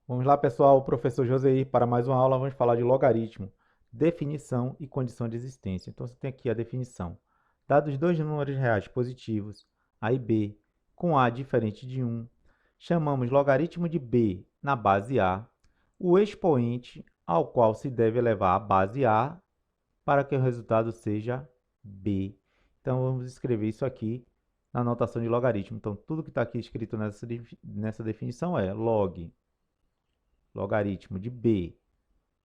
Vamos lá, pessoal. O professor Joseir para mais uma aula. Vamos falar de logaritmo, definição e condição de existência. Então, você tem aqui a definição. Dados dois números reais positivos, A e B, com A diferente de 1, chamamos logaritmo de B na base A, o expoente ao qual se deve elevar a base A para que o resultado seja B. Então, vamos escrever isso aqui na notação de logaritmo. Então, tudo que está aqui escrito nessa definição é logaritmo de B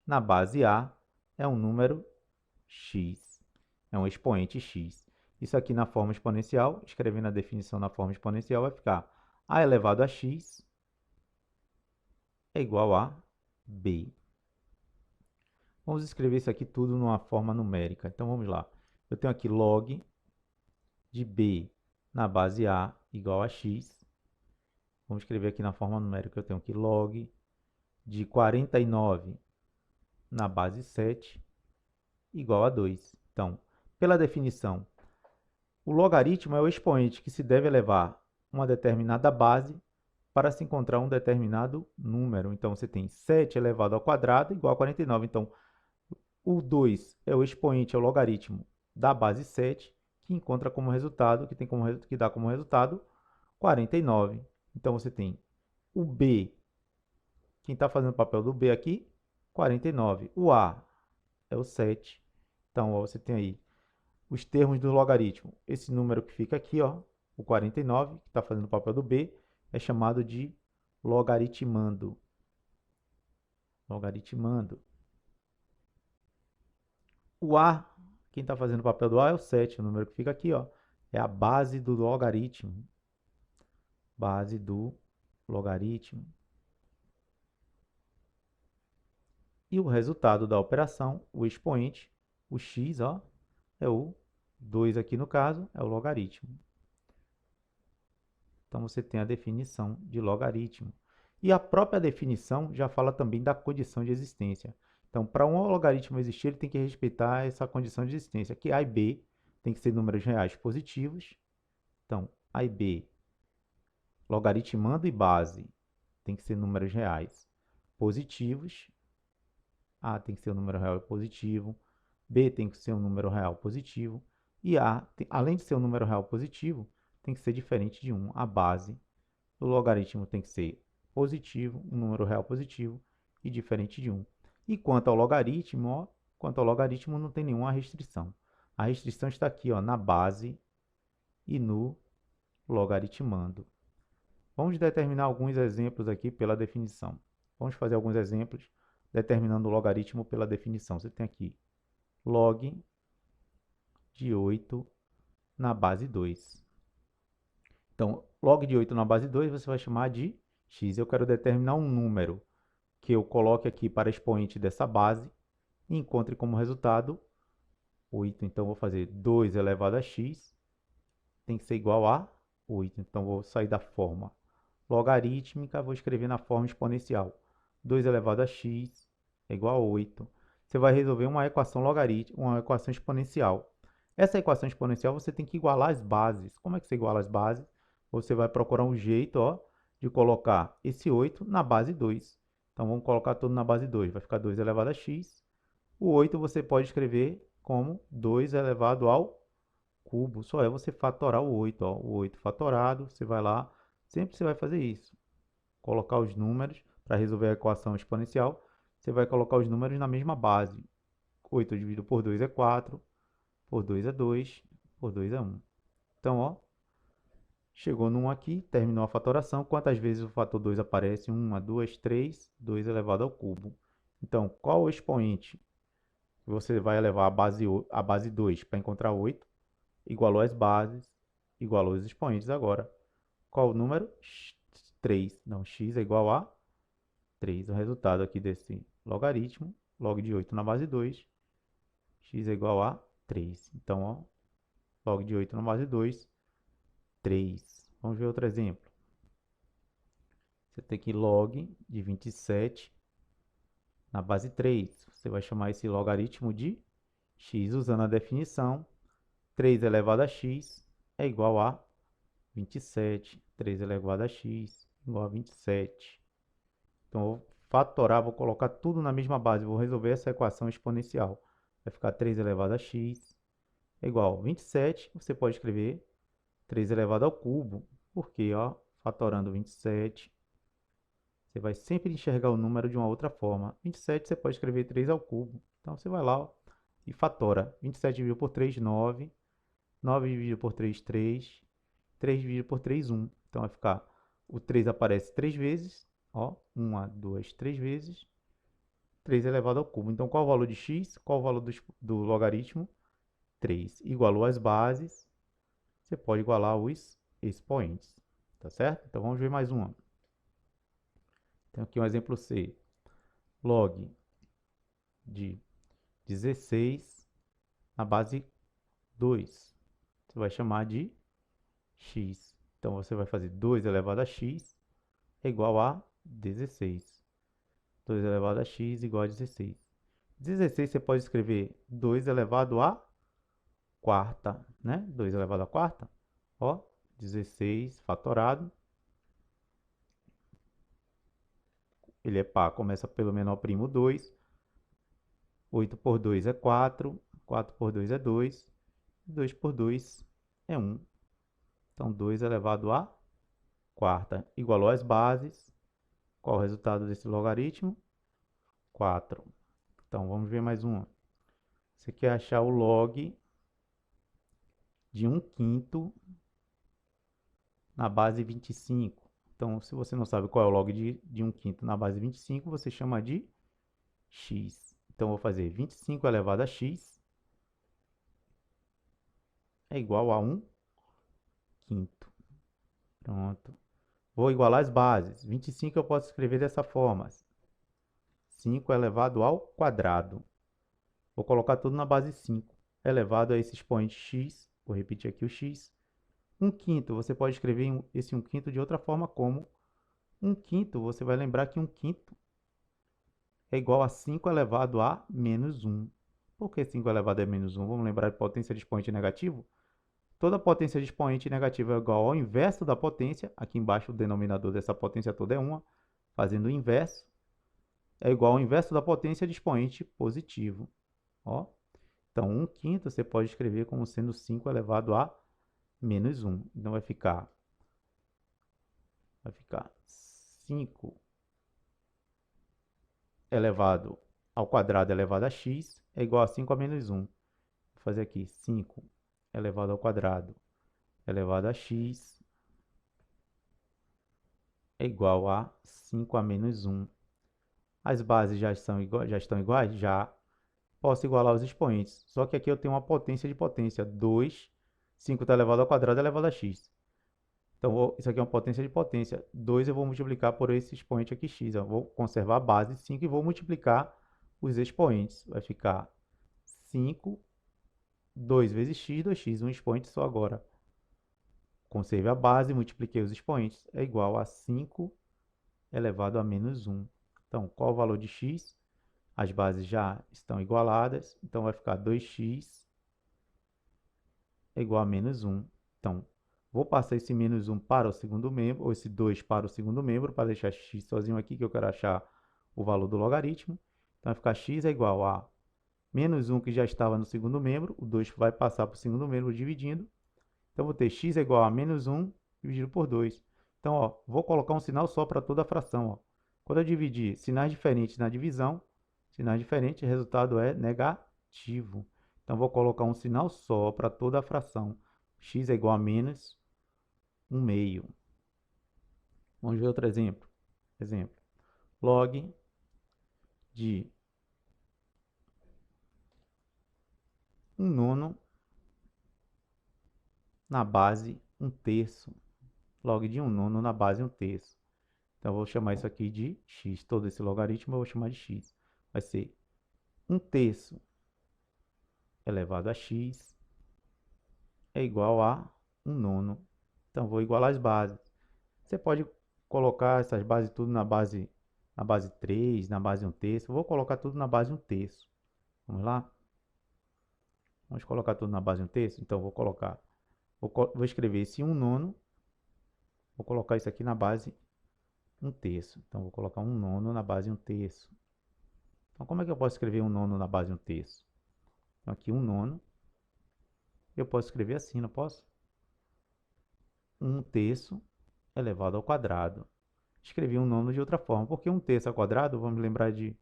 na base A é um número x, é um expoente x. Isso aqui na forma exponencial, escrevendo a definição na forma exponencial, vai ficar a elevado a x é igual a b. Vamos escrever isso aqui tudo numa forma numérica. Então, vamos lá. Eu tenho aqui log de b na base A igual a x. Vamos escrever aqui na forma numérica. Eu tenho aqui log de 49 na base 7 igual a 2. Então, pela definição, o logaritmo é o expoente que se deve elevar uma determinada base para se encontrar um determinado número. Então, você tem 7 elevado ao quadrado igual a 49. Então, o 2 é o expoente, é o logaritmo da base 7, que encontra como resultado, que dá como resultado 49. Então, você tem o B, quem está fazendo o papel do B aqui, 49. O A é o 7. Então, ó, você tem aí os termos do logaritmo. Esse número que fica aqui, ó, o 49, que está fazendo o papel do B, é chamado de logaritmando. Logaritmando. O A, quem está fazendo o papel do A é o 7, o número que fica aqui, ó, é a base do logaritmo. Base do logaritmo. E o resultado da operação, o expoente, o x, ó, é o 2 aqui no caso, é o logaritmo. Então, você tem a definição de logaritmo. E a própria definição já fala também da condição de existência. Então, para um logaritmo existir, ele tem que respeitar essa condição de existência, que A e B tem que ser números reais positivos. Então, A e B, logaritmando e base, tem que ser números reais positivos. A tem que ser um número real positivo. B tem que ser um número real positivo. E A, além de ser um número real positivo, tem que ser diferente de 1. A base do logaritmo tem que ser positivo, um número real positivo e diferente de 1. E quanto ao logaritmo não tem nenhuma restrição. A restrição está aqui, ó, na base e no logaritmando. Vamos determinar alguns exemplos aqui pela definição. Vamos fazer alguns exemplos determinando o logaritmo pela definição. Você tem aqui log de 8 na base 2. Então, log de 8 na base 2 você vai chamar de x. Eu quero determinar um número que eu coloque aqui para expoente dessa base e encontre como resultado 8. Então, vou fazer 2 elevado a x tem que ser igual a 8. Então, vou sair da forma logarítmica, vou escrever na forma exponencial. 2 elevado a x é igual a 8. Você vai resolver uma equação logarítmica, uma equação exponencial. Essa equação exponencial você tem que igualar as bases. Como é que você iguala as bases? Você vai procurar um jeito, ó, de colocar esse 8 na base 2. Então, vamos colocar tudo na base 2. Vai ficar 2 elevado a x. O 8 você pode escrever como 2 elevado ao cubo. Só é você fatorar o 8. Ó. O 8 fatorado, você vai lá. Sempre você vai fazer isso. Colocar os números para resolver a equação exponencial. Você vai colocar os números na mesma base. 8 dividido por 2 é 4. Por 2 é 2. Por 2 é 1. Então, ó, chegou no 1 aqui, terminou a fatoração. Quantas vezes o fator 2 aparece? 1, 2, 3, 2 elevado ao cubo. Então, qual o expoente que você vai elevar a base 2 para encontrar 8? Igualou as bases, igualou os expoentes agora. Qual o número? 3. Não, x é igual a 3. O resultado aqui desse logaritmo, log de 8 na base 2, x é igual a 3. Então, ó, log de 8 na base 2, 3. Vamos ver outro exemplo. Você tem aqui log de 27 na base 3. Você vai chamar esse logaritmo de x usando a definição. 3 elevado a x é igual a 27. 3 elevado a x igual a 27. Então, vou fatorar, vou colocar tudo na mesma base, vou resolver essa equação exponencial. Vai ficar 3 elevado a x é igual a 27, você pode escrever 3 elevado ao cubo, porque, ó, fatorando 27, você vai sempre enxergar o número de uma outra forma. 27 você pode escrever 3 ao cubo. Então, você vai lá, ó, e fatora. 27 dividido por 3, 9. 9 dividido por 3, 3. 3 dividido por 3, 1. Então, vai ficar, o 3 aparece 3 vezes, ó, 1, 2, 3 vezes. 3 elevado ao cubo. Então, qual o valor de x? Qual o valor do logaritmo? 3. Igualou as bases. Você pode igualar os expoentes. Tá certo? Então, vamos ver mais uma. Tem aqui um exemplo C. Log de 16 na base 2. Você vai chamar de x. Então, você vai fazer 2 elevado a x é igual a 16. 2 elevado a x igual a 16. 16 você pode escrever 2 elevado a quarta, né? 2 elevado a quarta, ó, 16 fatorado. Ele é par, começa pelo menor primo 2. 8 por 2 é 4. 4 por 2 é 2. 2 por 2 é 1. Então, 2 elevado a quarta igualou às bases. Qual o resultado desse logaritmo? 4. Então, vamos ver mais uma. Você quer achar o log de 1/5 na base 25. Então, se você não sabe qual é o log de 1/5 na base 25, você chama de x. Então, eu vou fazer 25 elevado a x é igual a 1/5. Pronto. Vou igualar as bases. 25 eu posso escrever dessa forma. 5 elevado ao quadrado. Vou colocar tudo na base 5. Elevado a esse expoente x. Vou repetir aqui o x. 1/5, você pode escrever esse 1/5 de outra forma como 1/5. Você vai lembrar que 1/5 é igual a 5 elevado a menos 1. Por que 5 elevado a menos 1? Vamos lembrar de potência de expoente negativo? Toda potência de expoente negativo é igual ao inverso da potência. Aqui embaixo o denominador dessa potência toda é 1. Fazendo o inverso, é igual ao inverso da potência de expoente positivo. Ó. Então, 1/5 você pode escrever como sendo 5 elevado a menos 1. Então, vai ficar 5 elevado ao quadrado elevado a x é igual a 5 a menos 1. Vou fazer aqui 5 elevado ao quadrado elevado a x é igual a 5 a menos 1. As bases já estão iguais? Já. Posso igualar os expoentes. Só que aqui eu tenho uma potência de potência. 2, 5 está elevado ao quadrado elevado a x. Então, isso aqui é uma potência de potência. 2 eu vou multiplicar por esse expoente aqui, x. Eu vou conservar a base 5 e vou multiplicar os expoentes. Vai ficar 5, 2 vezes x, 2x. Um expoente só agora. Conserve a base, multipliquei os expoentes. É igual a 5 elevado a menos 1. Então, qual o valor de x? As bases já estão igualadas. Então, vai ficar 2x é igual a menos 1. Então, vou passar esse menos 1 para o segundo membro, ou esse 2 para o segundo membro, para deixar x sozinho aqui, que eu quero achar o valor do logaritmo. Então, vai ficar x é igual a menos 1 que já estava no segundo membro, o 2 vai passar para o segundo membro dividindo. Então, vou ter x é igual a menos 1 dividido por 2. Então, ó, vou colocar um sinal só para toda a fração. Ó. Quando eu dividir sinais diferentes na divisão, sinais diferentes, o resultado é negativo. Então, vou colocar um sinal só para toda a fração. X é igual a menos 1/2. Vamos ver outro exemplo. Exemplo. Log de 1/9 na base 1/3. Log de 1/9 na base 1/3. Então, eu vou chamar isso aqui de x. Todo esse logaritmo eu vou chamar de x. Vai ser 1/3 elevado a x é igual a 1/9. Então, vou igualar as bases. Você pode colocar essas bases tudo na base 3, na base 1/3. Vou colocar tudo na base 1/3. Vamos lá? Vamos colocar tudo na base 1/3? Então, vou escrever esse 1/9. Vou colocar isso aqui na base 1 terço. Então, vou colocar 1 nono na base 1 terço. Então, como é que eu posso escrever 1 nono na base 1 terço? Então, aqui 1 nono, eu posso escrever assim, não posso? 1 terço elevado ao quadrado. Escrevi 1 nono de outra forma, porque 1 terço ao quadrado, vamos lembrar de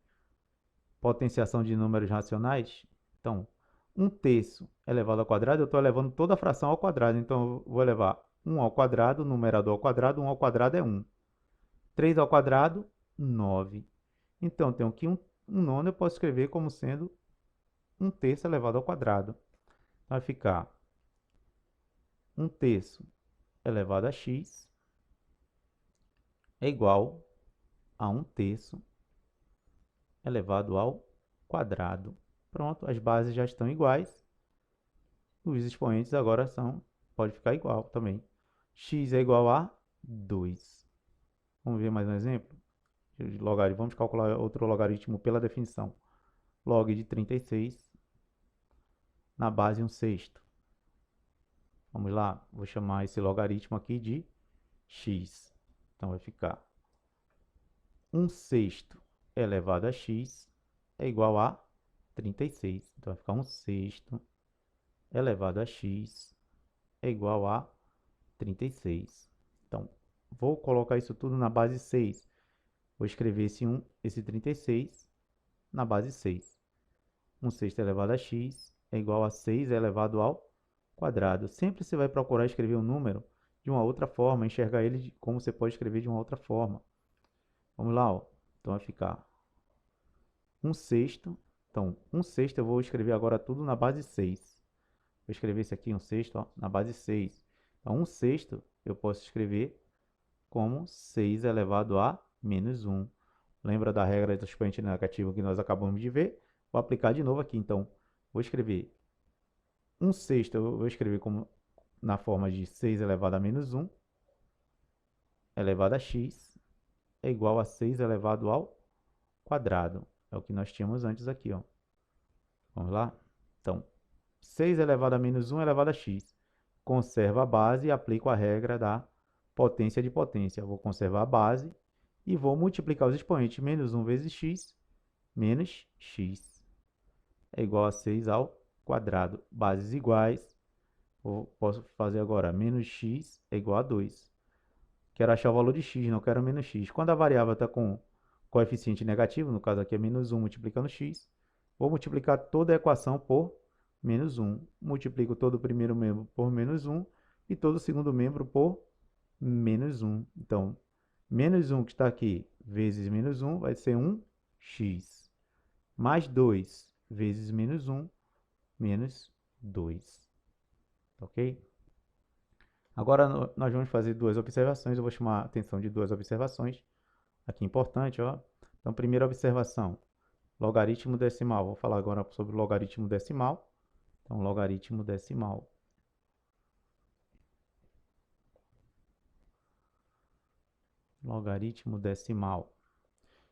potenciação de números racionais. Então, 1 terço elevado ao quadrado, eu estou elevando toda a fração ao quadrado. Então, eu vou elevar 1 ao quadrado, numerador ao quadrado, 1 ao quadrado é 1. 3 ao quadrado, 9. Então, eu tenho aqui 1 nono, eu posso escrever como sendo 1 terço elevado ao quadrado. Vai ficar 1 terço elevado a x é igual a 1 terço elevado ao quadrado. Pronto, as bases já estão iguais. Os expoentes agora pode ficar igual também. X é igual a 2. Vamos ver mais um exemplo? Vamos calcular outro logaritmo pela definição. Log de 36 na base 1 sexto. Vamos lá, vou chamar esse logaritmo aqui de x. Então, vai ficar 1 sexto elevado a x é igual a 36. Então, vai ficar 1 sexto elevado a x é igual a 36. Então, vou colocar isso tudo na base 6. Vou escrever esse 36 na base 6. 1 sexto elevado a x é igual a 6 elevado ao quadrado. Sempre você vai procurar escrever um número de uma outra forma, enxergar ele como você pode escrever de uma outra forma. Vamos lá, ó. Então vai ficar 1 sexto. Então, 1 sexto eu vou escrever agora tudo na base 6. Vou escrever isso aqui, 1 sexto, ó, na base 6. Então, 1 sexto eu posso escrever como 6 elevado a menos 1. Lembra da regra do expoente negativo que nós acabamos de ver? Vou aplicar de novo aqui. Então, vou escrever 1 sexto, eu vou escrever como na forma de 6 elevado a menos 1 elevado a x é igual a 6 elevado ao quadrado. É o que nós tínhamos antes aqui, ó. Vamos lá? Então, 6 elevado a menos 1 elevado a x. Conserva a base e aplico a regra da potência de potência. Eu vou conservar a base e vou multiplicar os expoentes. Menos 1 vezes x, menos x. É igual a 6 ao quadrado. Bases iguais. Posso fazer agora menos x é igual a 2. Quero achar o valor de x, não quero menos x. Quando a variável está com coeficiente negativo, no caso aqui é menos 1 multiplicando x, vou multiplicar toda a equação por menos 1. Multiplico todo o primeiro membro por menos 1 e todo o segundo membro por menos 1. Então, menos 1 que está aqui vezes menos 1 vai ser 1x. Mais 2 vezes menos 1, menos 2. Ok? Agora nós vamos fazer duas observações. Eu vou chamar a atenção de duas observações. Aqui importante, ó. Então, primeira observação, logaritmo decimal. Vou falar agora sobre o logaritmo decimal. Então, logaritmo decimal. Logaritmo decimal.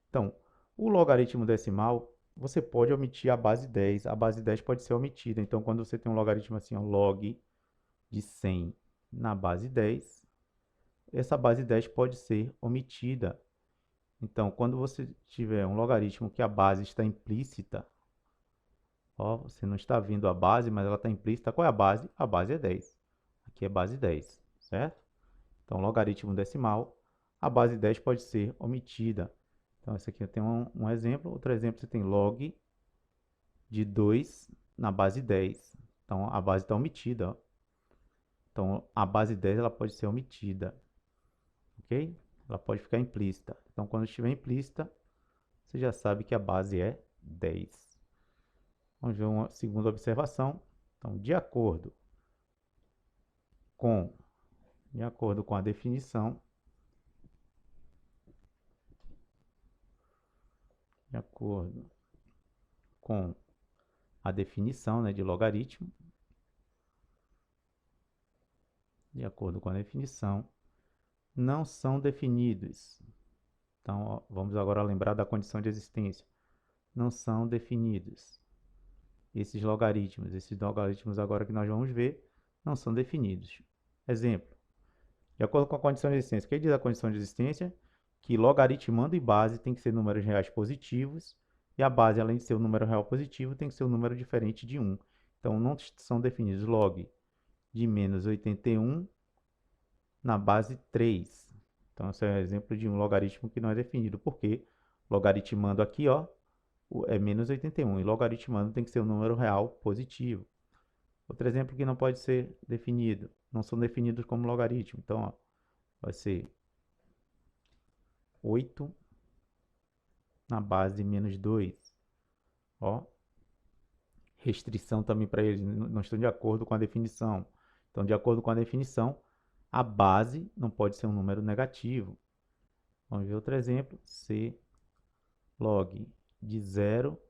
Então, o logaritmo decimal, você pode omitir a base 10. A base 10 pode ser omitida. Então, quando você tem um logaritmo assim, ó, log de 100 na base 10, essa base 10 pode ser omitida. Então, quando você tiver um logaritmo que a base está implícita, ó, você não está vendo a base, mas ela está implícita. Qual é a base? A base é 10. Aqui é base 10, certo? Então, logaritmo decimal, a base 10 pode ser omitida. Então, esse aqui eu tenho um exemplo. Outro exemplo, você tem log de 2 na base 10. Então, a base está omitida, ó. Então, a base 10 ela pode ser omitida, ok? Ela pode ficar implícita. Então, quando estiver implícita, você já sabe que a base é 10. Vamos ver uma segunda observação. Então, de acordo com a definição, de acordo com a definição, né, de logaritmo, de acordo com a definição, não são definidos. Então, ó, vamos agora lembrar da condição de existência. Não são definidos. Esses logaritmos agora que nós vamos ver, não são definidos. Exemplo, de acordo com a condição de existência. O que diz a condição de existência? Que que logaritmando e base tem que ser números reais positivos, e a base, além de ser um número real positivo, tem que ser um número diferente de 1. Então, não são definidos log de menos 81 na base 3. Então, esse é um exemplo de um logaritmo que não é definido, porque logaritmando aqui, ó, é menos 81, e logaritmando tem que ser um número real positivo. Outro exemplo que não pode ser definido, não são definidos como logaritmo. Então, ó, vai ser 8 na base menos 2. Ó, restrição também para eles, não estão de acordo com a definição. Então, de acordo com a definição, a base não pode ser um número negativo. Vamos ver outro exemplo. C log de 0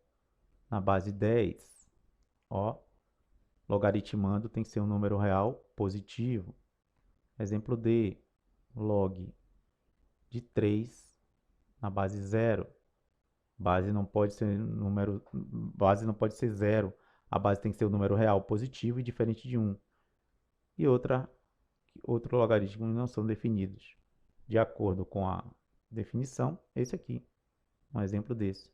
na base 10. Ó, logaritmando tem que ser um número real positivo. Exemplo D, log de 3 na base 0. Base não pode ser base não pode ser 0. A base tem que ser um número real positivo e diferente de 1. E outro logaritmo não são definidos. De acordo com a definição, esse aqui, um exemplo desse.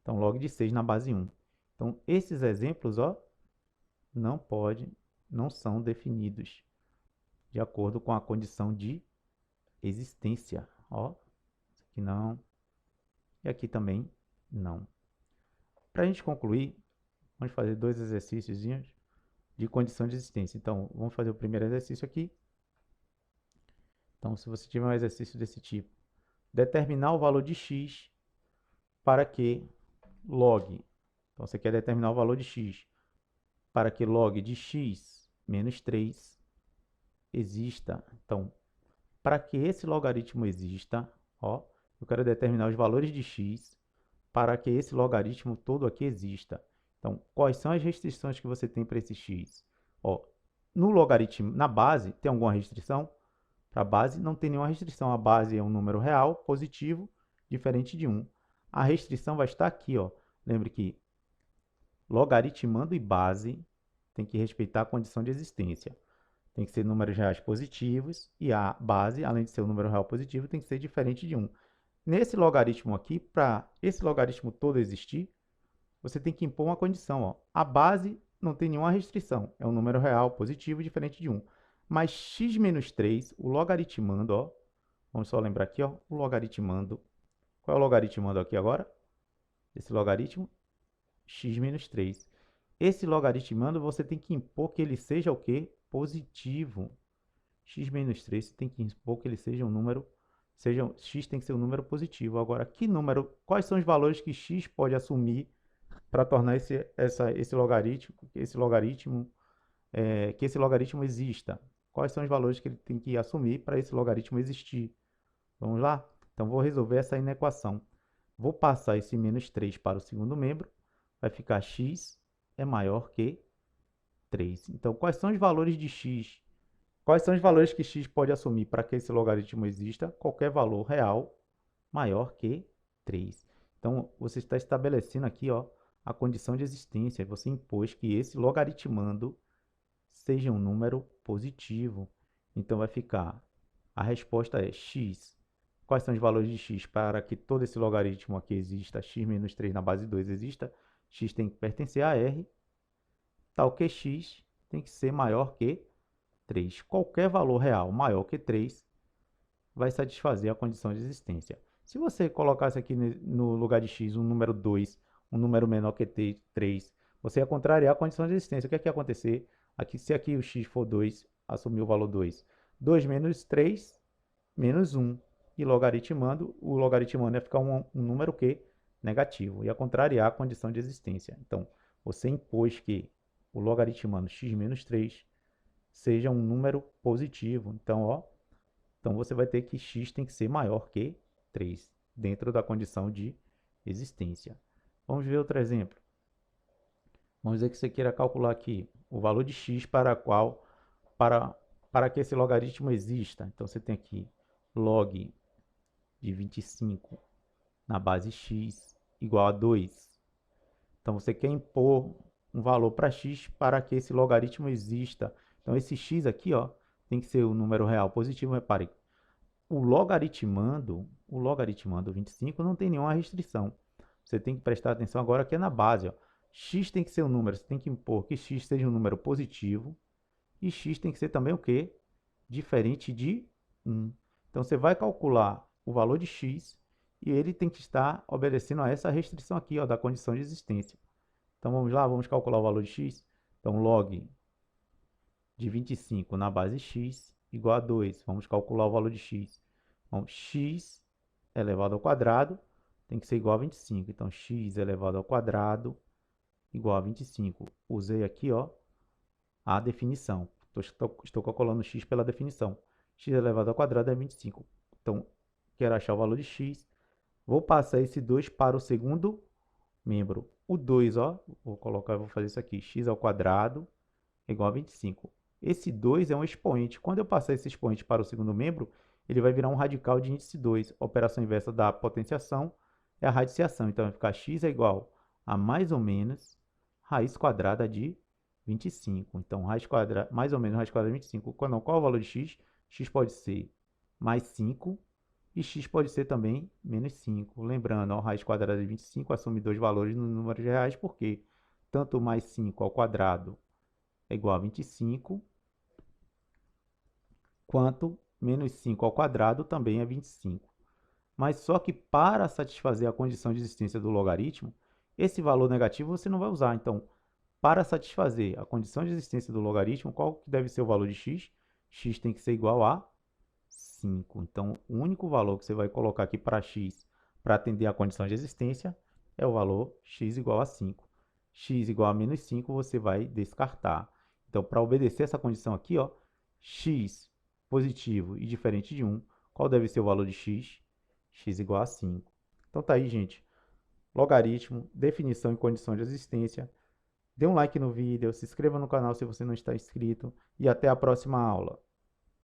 Então, log de 6 na base 1. Então, esses exemplos, ó, não são definidos de acordo com a condição de existência. Ó, isso aqui não. E aqui também não. Para a gente concluir, vamos fazer dois exercícios de condição de existência. Então, vamos fazer o primeiro exercício aqui. Então, se você tiver um exercício desse tipo, determinar o valor de x para que log, então você quer determinar o valor de x para que log de x menos 3 exista. Então, para que esse logaritmo exista, ó, eu quero determinar os valores de x para que esse logaritmo todo aqui exista. Então, quais são as restrições que você tem para esse x? Ó, no logaritmo, na base, tem alguma restrição? Para a base, não tem nenhuma restrição. A base é um número real, positivo, diferente de 1. A restrição vai estar aqui, ó. Lembre que logaritmando e base tem que respeitar a condição de existência. Tem que ser números reais positivos e a base, além de ser um número real positivo, tem que ser diferente de 1. Nesse logaritmo aqui, para esse logaritmo todo existir, você tem que impor uma condição. Ó. A base não tem nenhuma restrição, é um número real positivo diferente de 1. Mas x menos 3, o logaritmando, ó, vamos só lembrar aqui, ó, o logaritmando. Qual é o logaritmando aqui agora? Esse logaritmo, x menos 3. Esse logaritmando, você tem que impor que ele seja o quê? Positivo. X menos 3, você tem que impor que ele seja um número, x tem que ser um número positivo. Agora, quais são os valores que x pode assumir para tornar esse logaritmo exista? Quais são os valores que ele tem que assumir para esse logaritmo existir? Vamos lá? Então, vou resolver essa inequação. Vou passar esse menos 3 para o segundo membro. Vai ficar x é maior que 3. Então, quais são os valores de x? Quais são os valores que x pode assumir para que esse logaritmo exista? Qualquer valor real maior que 3. Então, você está estabelecendo aqui, ó, a condição de existência. Você impôs que esse logaritmando seja um número positivo. Então, vai ficar, a resposta é x. Quais são os valores de x para que todo esse logaritmo aqui exista? X menos 3 na base 2 exista. X tem que pertencer a R, tal que x tem que ser maior que 3. Qualquer valor real maior que 3 vai satisfazer a condição de existência. Se você colocasse aqui no lugar de x um número 2, um número menor que 3, você ia contrariar a condição de existência. O que é que ia acontecer? Aqui, se aqui o x for 2, assumir o valor 2. 2 menos 3, menos 1. E logaritmando, o logaritmando ia ficar um número que? Negativo. Ia contrariar a condição de existência. Então, você impôs que o logaritmando x menos 3 seja um número positivo. Então, ó, então você vai ter que x tem que ser maior que 3, dentro da condição de existência. Vamos ver outro exemplo. Vamos dizer que você queira calcular aqui o valor de x para que esse logaritmo exista. Então, você tem aqui log de 25 na base x igual a 2. Então, você quer impor um valor para x para que esse logaritmo exista. Então, esse x aqui, ó, tem que ser um número real positivo. Repare, o logaritmando 25 não tem nenhuma restrição. Você tem que prestar atenção agora que é na base, ó. X tem que ser um número, você tem que impor que x seja um número positivo e x tem que ser também o quê? Diferente de 1. Então, você vai calcular o valor de x e ele tem que estar obedecendo a essa restrição aqui, ó, da condição de existência. Então, vamos lá, vamos calcular o valor de x. Então, log de 25 na base x igual a 2. Vamos calcular o valor de x. Então, x elevado ao quadrado tem que ser igual a 25. Então, x elevado ao quadrado igual a 25. Usei aqui, ó, a definição. Estou calculando x pela definição. X elevado ao quadrado é 25. Então, quero achar o valor de x. Vou passar esse 2 para o segundo membro. O 2, ó, vou fazer isso aqui. X ao quadrado é igual a 25. Esse 2 é um expoente. Quando eu passar esse expoente para o segundo membro, ele vai virar um radical de índice 2. A operação inversa da potenciação é a radiciação. Então, vai ficar x é igual a mais ou menos raiz quadrada de 25. Então, mais ou menos raiz quadrada de 25. Qual é o valor de x? X pode ser mais 5 e x pode ser também menos 5. Lembrando, ó, raiz quadrada de 25 assume dois valores no número de reais, porque tanto mais 5 ao quadrado é igual a 25, quanto menos 5 ao quadrado também é 25. Mas só que para satisfazer a condição de existência do logaritmo, esse valor negativo você não vai usar. Então, para satisfazer a condição de existência do logaritmo, qual que deve ser o valor de x? X tem que ser igual a 5. Então, o único valor que você vai colocar aqui para x, para atender a condição de existência, é o valor x igual a 5. X igual a menos 5, você vai descartar. Então, para obedecer essa condição aqui, ó, x positivo e diferente de 1, qual deve ser o valor de x? X igual a 5. Então, tá aí, gente. Logaritmo, definição e condição de existência. Dê um like no vídeo, se inscreva no canal se você não está inscrito e até a próxima aula.